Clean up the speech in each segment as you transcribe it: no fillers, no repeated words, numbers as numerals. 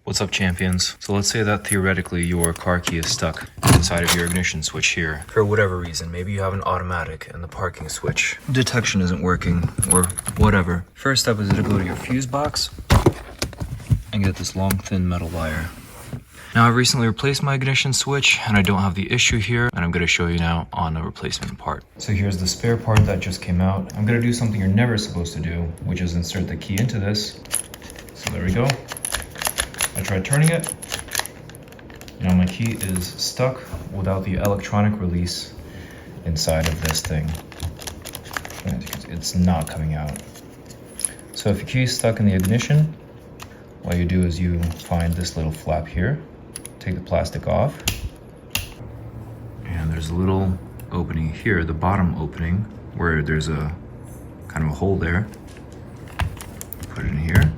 What's up, champions? So let's say that theoretically your car key is stuck inside of your ignition switch here. For whatever reason, maybe you have an automatic and the parking switch detection isn't working or whatever. First step is to go to your fuse box and get this long, thin metal wire. Now, I recently replaced my ignition switch and I don't have the issue here, and I'm gonna show you now on the replacement part. So here's the spare part that just came out. I'm gonna do something you're never supposed to do, which is insert the key into this. So there we go. I tried turning it. Now my key is stuck without the electronic release inside of this thing. It's not coming out. So if your key is stuck in the ignition, what you do is you find this little flap here, take the plastic off, and there's a little opening here, the bottom opening, where there's a kind of a hole there. Put it in here.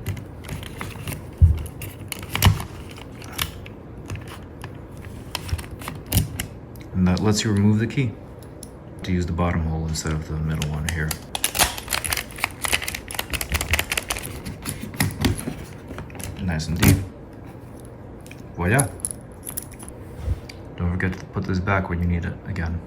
And that lets you remove the key to use the bottom hole instead of the middle one here. Nice and deep. Voila. Don't forget to put this back when you need it again.